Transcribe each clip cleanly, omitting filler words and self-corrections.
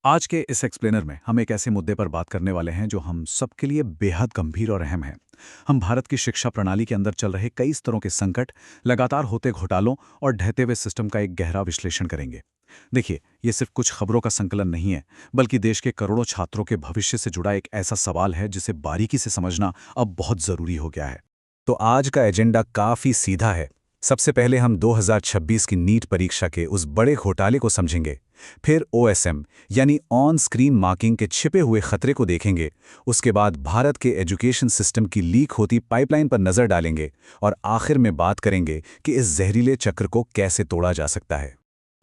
आज के इस एक्सप्लेनर में हम एक ऐसे मुद्दे पर बात करने वाले हैं जो हम सबके लिए बेहद गंभीर और अहम है। हम भारत की शिक्षा प्रणाली के अंदर चल रहे कई स्तरों के संकट, लगातार होते घोटालों और ढहते हुए सिस्टम का एक गहरा विश्लेषण करेंगे। देखिए, ये सिर्फ कुछ खबरों का संकलन नहीं है, बल्कि देश के करोड़ों छात्रों के भविष्य से जुड़ा एक ऐसा सवाल है जिसे बारीकी से समझना अब बहुत जरूरी हो गया है। तो आज का एजेंडा काफी सीधा है। सबसे पहले हम 2026 की नीट परीक्षा के उस बड़े घोटाले को समझेंगे। फिर ओएसएम यानी ऑन स्क्रीन मार्किंग के छिपे हुए खतरे को देखेंगे। उसके बाद भारत के एजुकेशन सिस्टम की लीक होती पाइपलाइन पर नजर डालेंगे और आखिर में बात करेंगे कि इस जहरीले चक्र को कैसे तोड़ा जा सकता है।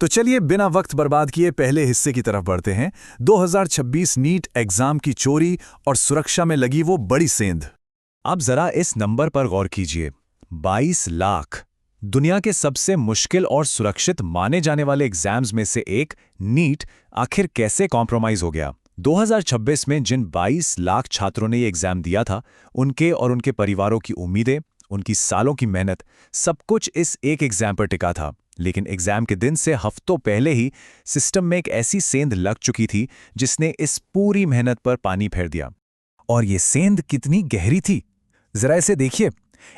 तो चलिए बिना वक्त बर्बाद किए पहले हिस्से की तरफ बढ़ते हैं। 2026 नीट एग्जाम की चोरी और सुरक्षा में लगी वो बड़ी सेंध। अब जरा इस नंबर पर गौर कीजिए, 22 लाख। दुनिया के सबसे मुश्किल और सुरक्षित माने जाने वाले एग्जाम्स में से एक नीट आखिर कैसे कॉम्प्रोमाइज हो गया? 2026 में जिन 22 लाख छात्रों ने ये एग्जाम दिया था, उनके और उनके परिवारों की उम्मीदें, उनकी सालों की मेहनत, सब कुछ इस एक एग्जाम पर टिका था। लेकिन एग्जाम के दिन से हफ्तों पहले ही सिस्टम में एक ऐसी सेंध लग चुकी थी जिसने इस पूरी मेहनत पर पानी फेर दिया। और ये सेंध कितनी गहरी थी, जरा इसे देखिए।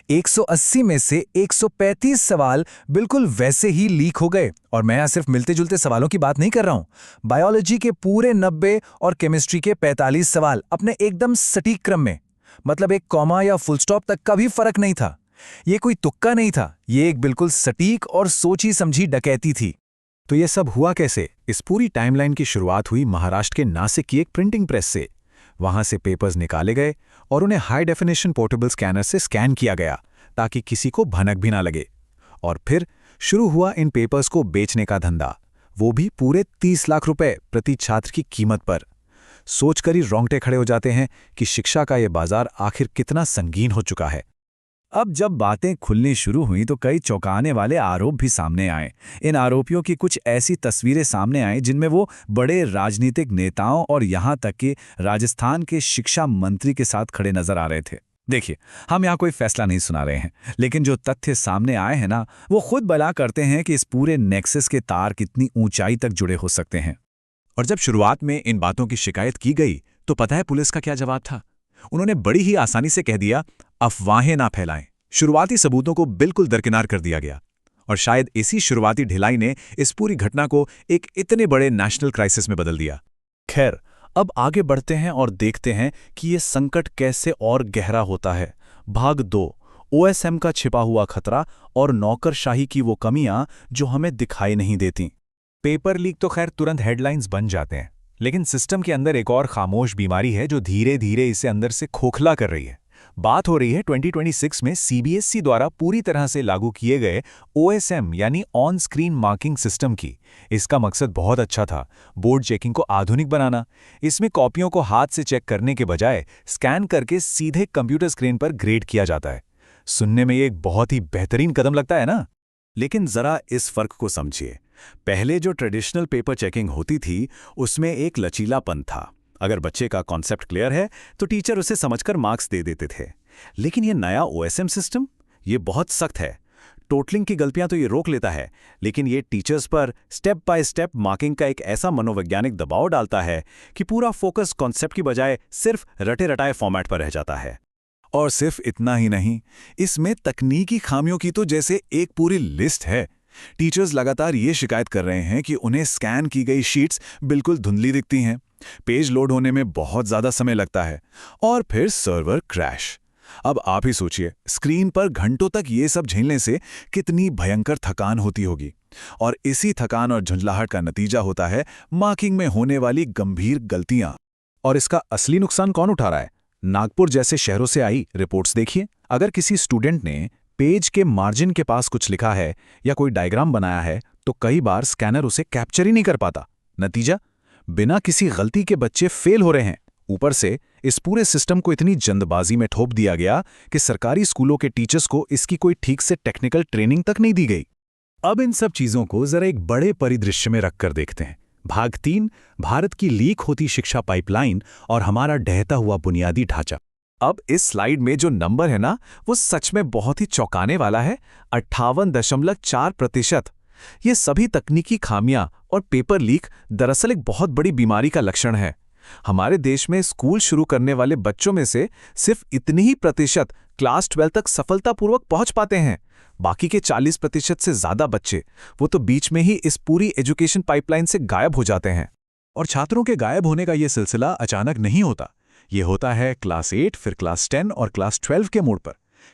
180 में से 135 सवाल बिल्कुल वैसे ही लीक हो गए। और मैं यहां सिर्फ मिलते जुलते सवालों की बात नहीं कर रहा हूं। बायोलॉजी के पूरे 90 और केमिस्ट्री के 45 सवाल अपने एकदम सटीक क्रम में, मतलब एक कॉमा या फुल स्टॉप तक का भी फर्क नहीं था। ये कोई तुक्का नहीं था, ये एक बिल्कुल सटीक और सोची समझी डकैती थी। तो ये सब हुआ कैसे? इस पूरी टाइमलाइन की शुरुआत हुई महाराष्ट्र के नासिक की एक प्रिंटिंग प्रेस से। वहां से पेपर्स निकाले गए और उन्हें हाई डेफिनेशन पोर्टेबल स्कैनर से स्कैन किया गया ताकि किसी को भनक भी ना लगे। और फिर शुरू हुआ इन पेपर्स को बेचने का धंधा, वो भी पूरे 30 लाख रुपए प्रति छात्र की कीमत पर। सोचकर ही रोंगटे खड़े हो जाते हैं कि शिक्षा का ये बाजार आखिर कितना संगीन हो चुका है। अब जब बातें खुलनी शुरू हुई तो कई चौंकाने वाले आरोप भी सामने आए। इन आरोपियों की कुछ ऐसी तस्वीरें सामने आई जिनमें वो बड़े राजनीतिक नेताओं और यहाँ तक कि राजस्थान के शिक्षा मंत्री के साथ खड़े नजर आ रहे थे। देखिए, हम यहाँ कोई फैसला नहीं सुना रहे हैं, लेकिन जो तथ्य सामने आए हैं ना, वो खुद बयां करते हैं कि इस पूरे नेक्सस के तार कितनी ऊंचाई तक जुड़े हो सकते हैं। और जब शुरुआत में इन बातों की शिकायत की गई तो पता है पुलिस का क्या जवाब था? उन्होंने बड़ी ही आसानी से कह दिया, अफवाहें ना फैलाएं। शुरुआती सबूतों को बिल्कुल दरकिनार कर दिया गया। और शायद इसी शुरुआती ढिलाई ने इस पूरी घटना को एक इतने बड़े नेशनल क्राइसिस में बदल दिया। खैर, अब आगे बढ़ते हैं और देखते हैं कि ये संकट कैसे और गहरा होता है। भाग 2, ओएसएम का छिपा हुआ खतरा और नौकरशाही की वो कमियां जो हमें दिखाई नहीं देती। पेपर लीक तो खैर तुरंत हेडलाइंस बन जाते हैं, लेकिन सिस्टम के अंदर एक और खामोश बीमारी है जो धीरे धीरे इसे अंदर से खोखला कर रही है। बात हो रही है 2026 में सीबीएसई द्वारा पूरी तरह से लागू किए गए ओएसएम यानी ऑन स्क्रीन मार्किंग सिस्टम की। इसका मकसद बहुत अच्छा था, बोर्ड चेकिंग को आधुनिक बनाना। इसमें कॉपियों को हाथ से चेक करने के बजाय स्कैन करके सीधे कंप्यूटर स्क्रीन पर ग्रेड किया जाता है। सुनने में ये एक बहुत ही बेहतरीन कदम लगता है ना? लेकिन जरा इस फर्क को समझिए। पहले जो ट्रेडिशनल पेपर चेकिंग होती थी उसमें एक लचीलापन था। अगर बच्चे का कॉन्सेप्ट क्लियर है तो टीचर उसे समझकर मार्क्स दे देते थे। लेकिन ये नया ओएसएम सिस्टम, ये बहुत सख्त है। टोटलिंग की गलतियां तो ये रोक लेता है, लेकिन ये टीचर्स पर स्टेप बाय स्टेप मार्किंग का एक ऐसा मनोवैज्ञानिक दबाव डालता है कि पूरा फोकस कॉन्सेप्ट की बजाय सिर्फ रटे रटाए फॉर्मेट पर रह जाता है। और सिर्फ इतना ही नहीं, इसमें तकनीकी खामियों की तो जैसे एक पूरी लिस्ट है। टीचर्स लगातार ये शिकायत कर रहे हैं कि उन्हें स्कैन की गई शीट्स बिल्कुल धुंधली दिखती हैं, पेज लोड होने में बहुत ज्यादा समय लगता है, और फिर सर्वर क्रैश। अब आप ही सोचिए, स्क्रीन पर घंटों तक ये सब झेलने से कितनी भयंकर थकान होती होगी। और इसी थकान और झुंझलाहट का नतीजा होता है मार्किंग में होने वाली गंभीर गलतियां। और इसका असली नुकसान कौन उठा रहा है? नागपुर जैसे शहरों से आई रिपोर्ट्स देखिए। अगर किसी स्टूडेंट ने पेज के मार्जिन के पास कुछ लिखा है या कोई डायग्राम बनाया है तो कई बार स्कैनर उसे कैप्चर ही नहीं कर पाता। नतीजा, बिना किसी गलती के बच्चे फेल हो रहे हैं। ऊपर से इस पूरे सिस्टम को इतनी जल्दबाजी में थोप दिया गया कि सरकारी स्कूलों के टीचर्स को इसकी कोई ठीक से टेक्निकल ट्रेनिंग तक नहीं दी गई। अब इन सब चीजों को जरा एक बड़े परिदृश्य में रखकर देखते हैं। भाग 3, भारत की लीक होती शिक्षा पाइपलाइन और हमारा ढहता हुआ बुनियादी ढांचा। अब इस स्लाइड में जो नंबर है ना, वो सच में बहुत ही चौंकाने वाला है। 58.4%। ये सभी तकनीकी खामियां और पेपर लीक दरअसल एक बहुत बड़ी बीमारी का लक्षण है। हमारे देश में स्कूल शुरू करने वाले बच्चों में से सिर्फ इतने ही प्रतिशत क्लास 12 तक सफलतापूर्वक पहुंच पाते हैं। बाकी के 40% से ज्यादा बच्चे वो तो बीच में ही इस पूरी एजुकेशन पाइपलाइन से गायब हो जाते हैं। और छात्रों के गायब होने का ये सिलसिला अचानक नहीं होता। ये होता है क्लास 8, फिर क्लास 10 और क्लास 12 के मोड़ पर,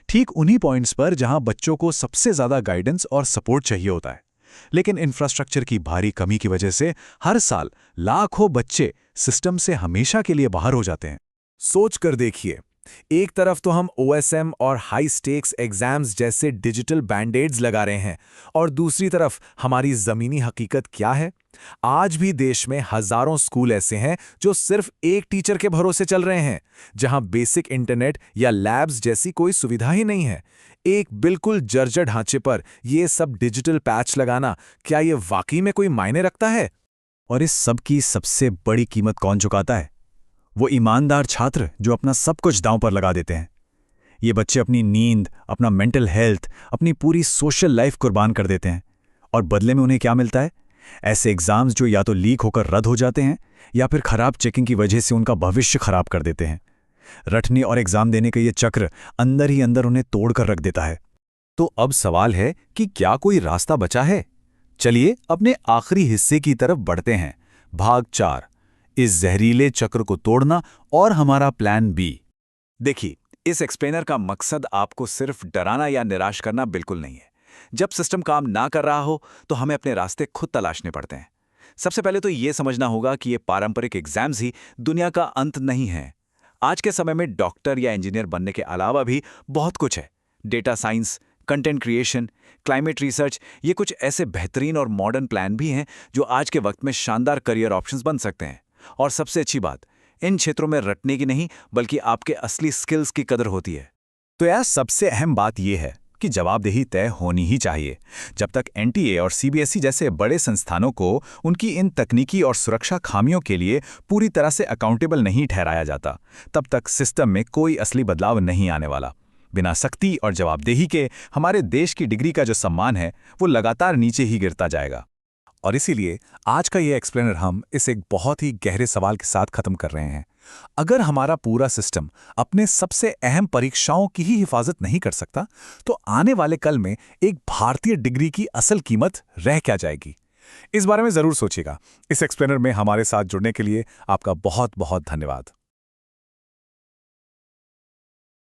ठीक उन्हीं पॉइंट्स पर जहां बच्चों को सबसे ज्यादा गाइडेंस और सपोर्ट चाहिए होता है। लेकिन इंफ्रास्ट्रक्चर की भारी कमी की वजह से हर साल लाखों बच्चे सिस्टम से हमेशा के लिए बाहर हो जाते हैं। सोच कर देखिए, एक तरफ तो हम OSM और हाई स्टेक्स एग्जाम्स जैसे डिजिटल बैंडेड्स लगा रहे हैं, और दूसरी तरफ हमारी जमीनी हकीकत क्या है? आज भी देश में हजारों स्कूल ऐसे हैं जो सिर्फ एक टीचर के भरोसे चल रहे हैं, जहां बेसिक इंटरनेट या लैब्स जैसी कोई सुविधा ही नहीं है। एक बिल्कुल जर्जर ढांचे पर ये सब डिजिटल पैच लगाना, क्या ये वाकई में कोई मायने रखता है? और इस सब की सबसे बड़ी कीमत कौन चुकाता है? वो ईमानदार छात्र जो अपना सब कुछ दांव पर लगा देते हैं। ये बच्चे अपनी नींद, अपना मेंटल हेल्थ, अपनी पूरी सोशल लाइफ कुर्बान कर देते हैं, और बदले में उन्हें क्या मिलता है? ऐसे एग्जाम्स जो या तो लीक होकर रद्द हो जाते हैं या फिर खराब चेकिंग की वजह से उनका भविष्य खराब कर देते हैं। रटने और एग्जाम देने का ये चक्र अंदर ही अंदर उन्हें तोड़ कर रख देता है। तो अब सवाल है कि क्या कोई रास्ता बचा है? चलिए अपने आखिरी हिस्से की तरफ बढ़ते हैं। भाग 4, इस जहरीले चक्र को तोड़ना और हमारा प्लान बी। देखिए, इस एक्सप्लेनर का मकसद आपको सिर्फ डराना या निराश करना बिल्कुल नहीं है। जब सिस्टम काम ना कर रहा हो तो हमें अपने रास्ते खुद तलाशने पड़ते हैं। सबसे पहले तो ये समझना होगा कि ये पारंपरिक एग्जाम्स ही दुनिया का अंत नहीं है। आज के समय में डॉक्टर या इंजीनियर बनने के अलावा भी बहुत कुछ है। Data science, content creation, climate research, ये कुछ ऐसे बेहतरीन और मॉडर्न प्लान भी हैं जो आज के वक्त में शानदार करियर ऑप्शंस बन सकते हैं। और सबसे अच्छी बात, इन क्षेत्रों में रटने की नहीं बल्कि आपके असली स्किल्स की कदर होती है। तो यार, सबसे अहम बात यह है कि जवाबदेही तय होनी ही चाहिए। जब तक NTA और CBSE जैसे बड़े संस्थानों को उनकी इन तकनीकी और सुरक्षा खामियों के लिए पूरी तरह से अकाउंटेबल नहीं ठहराया जाता, तब तक सिस्टम में कोई असली बदलाव नहीं आने वाला। बिना सख्ती और जवाबदेही के हमारे देश की डिग्री का जो सम्मान है वो लगातार नीचे ही गिरता जाएगा। और इसीलिए आज का ये एक्सप्लेनर हम इस एक बहुत ही गहरे सवाल के साथ खत्म कर रहे हैं। अगर हमारा पूरा सिस्टम अपने सबसे अहम परीक्षाओं की ही हिफाजत नहीं कर सकता, तो आने वाले कल में एक भारतीय डिग्री की असल कीमत रह क्या जाएगी? इस बारे में जरूर सोचिएगा। इस एक्सप्लेनर में हमारे साथ जुड़ने के लिए आपका बहुत बहुत धन्यवाद।